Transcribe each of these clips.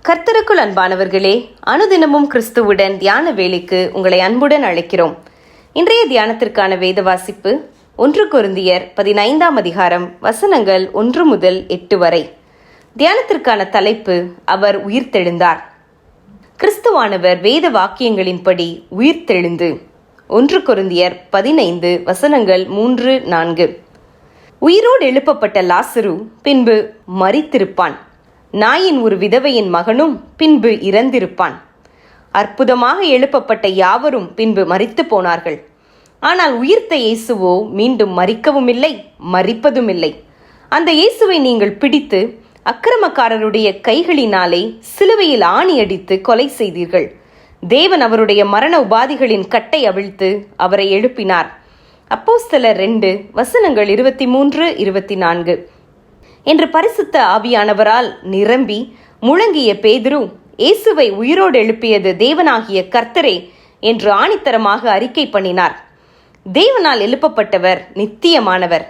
கர்த்தருக்குள் அன்பானவர்களே, அனுதினமும் கிறிஸ்துவுடன் தியான வேளைக்கு உங்களை அன்புடன் அழைக்கிறோம். இன்றைய தியானத்திற்கான வேத வாசிப்பு 1 கொரிந்தியர் 15ஆம் அதிகாரம் வசனங்கள் 1 முதல் 8 வரை. தியானத்திற்கான தலைப்பு, அவர் உயிர்த்தெழுந்தார். கிறிஸ்துவானவர் வேத வாக்கியங்களின்படி உயிர்த்தெழுந்து. 1 கொரிந்தியர் 15 வசனங்கள் 3-4. உயிரோடு எழுப்பப்பட்ட லாசரு பின்பு மரித்திருப்பான். நாயின் ஒரு விதவையின் மகனும் பின்பு இறந்திருப்பான். அற்புதமாக எழுப்பப்பட்ட யாவரும் பின்பு மரித்து போனார்கள். ஆனால் உயிர்த்த இயேசுவோ மீண்டும் மரிக்கவும் இல்லை, மரிப்பதும் இல்லை. அந்த இயேசுவை நீங்கள் பிடித்து அக்கிரமக்காரருடைய கைகளினாலே சிலுவையில் ஆணி அடித்து கொலை செய்தீர்கள். தேவன் அவருடைய மரண உபாதிகளின் கட்டை அவிழ்த்து அவரை எழுப்பினார். அப்போஸ்தலர் 2 வசனங்கள் 23-24 என்று பரிசுத்த ஆவியானவரால் நிரம்பி முழங்கிய பேதுரு, இயேசுவை உயிரோடு எழுப்பியது தேவனாகிய கர்த்தரே என்று ஆணித்தரமாக அறிக்கை பண்ணினார். தேவனால் எழுப்பப்பட்டவர் நித்தியமானவர்.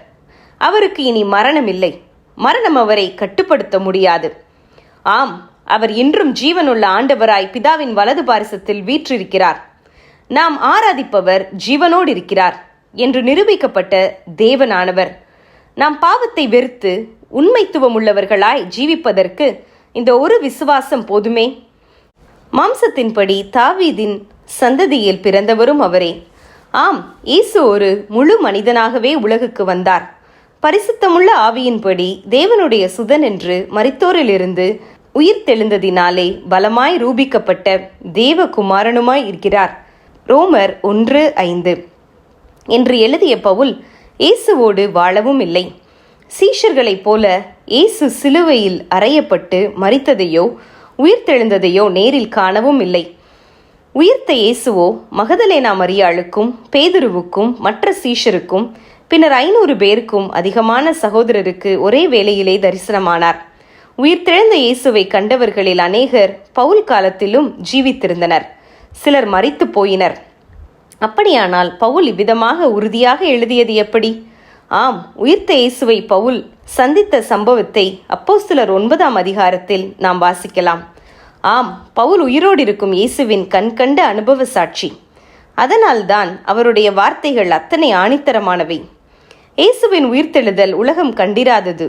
அவருக்கு இனி மரணம் இல்லை. மரணம் அவரை கட்டுப்படுத்த முடியாது. ஆம், அவர் இன்றும் ஜீவனுள்ள ஆண்டவராய் பிதாவின் வலது பாரிசத்தில் வீற்றிருக்கிறார். நாம் ஆராதிப்பவர் ஜீவனோடு இருக்கிறார் என்று நிரூபிக்கப்பட்ட தேவனானவர். நாம் பாவத்தை வெறுத்து உண்மைத்துவம் உள்ளவர்களாய் ஜீவிப்பதற்கு இந்த ஒரு விசுவாசம் போதுமே. மாம்சத்தின்படி தாவீதின் சந்ததியில் பிறந்தவரும் அவரே. ஆம், இயேசு ஒரு முழு மனிதனாகவே உலகுக்கு வந்தார். பரிசுத்தமுள்ள ஆவியின்படி தேவனுடைய சுதன் என்று மரித்தோரிலிருந்து உயிர்த்தெழுந்ததினாலே பலமாய் ரூபிக்கப்பட்ட தேவகுமாரனுமாய் இருக்கிறார். ரோமர் 1:5 என்று எழுதிய பவுல் இயேசுவோடு வாழவும் இல்லை. சீஷர்களைப் போல இயேசு சிலுவையில் அறையப்பட்டு மரித்ததையோ உயிர்த்தெழுந்ததையோ நேரில் காணவும் இல்லை. உயிர்த்த இயேசுவோ மகதலேனா மரியாளுக்கும் பேதுருவுக்கும் மற்ற சீஷருக்கும் பின்னர் 500 பேருக்கும் அதிகமான சகோதரருக்கு ஒரே வேளையிலே தரிசனமானார். உயிர்த்தெழுந்த இயேசுவை கண்டவர்களில் அநேகர் பவுல் காலத்திலும் ஜீவித்திருந்தனர். சிலர் மரித்து போயினர். அப்படியானால் பவுல் இவ்விதமாக உறுதியாக எழுதியது எப்படி? ஆம், உயிர்த்த இயேசுவை பவுல் சந்தித்த சம்பவத்தை அப்போஸ்தலர் 9ஆம் அதிகாரத்தில் நாம் வாசிக்கலாம். ஆம், பவுல் உயிரோடு இருக்கும் இயேசுவின் கண்கண்ட அனுபவ சாட்சி. அதனால்தான் அவருடைய வார்த்தைகள் அத்தனை ஆணித்தரமானவை. இயேசுவின் உயிர்த்தெழுதல் உலகம் கண்டிராதது,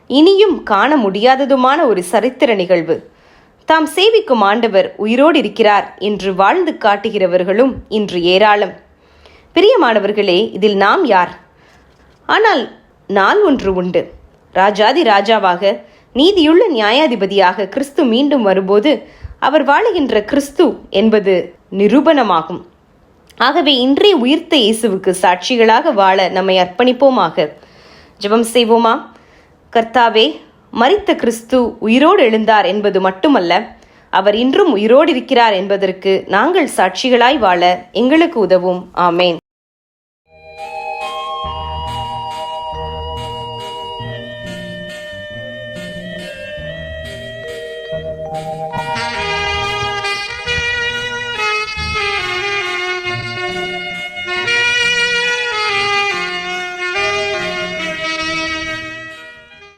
இனியும் காண முடியாததுமான ஒரு சரித்திர நிகழ்வு. தாம் சேவிக்கும் ஆண்டவர் உயிரோடு இருக்கிறார் என்று வாழ்ந்து காட்டுகிறவர்களும் இன்று ஏராளம். பிரியமானவர்களே, இதில் நாம் யார்? ஆனால் நாள் ஒன்று உண்டு. ராஜாதி ராஜாவாக நீதியுள்ள நியாயாதிபதியாக கிறிஸ்து மீண்டும் வரும்போது அவர் வாழுகின்ற கிறிஸ்து என்பது நிரூபணமாகும். ஆகவே இன்றைய உயிர்த்த இயேசுவுக்கு சாட்சிகளாக வாழ நம்மை அர்ப்பணிப்போமாக. ஜெபம் செய்வோமா? கர்த்தாவே, மரித்த கிறிஸ்து உயிரோடு எழுந்தார் என்பது மட்டுமல்ல, அவர் இன்றும் உயிரோடு இருக்கிறார் என்பதற்கு நாங்கள் சாட்சிகளாய் வாழ எங்களுக்கு உதவும். ஆமேன்.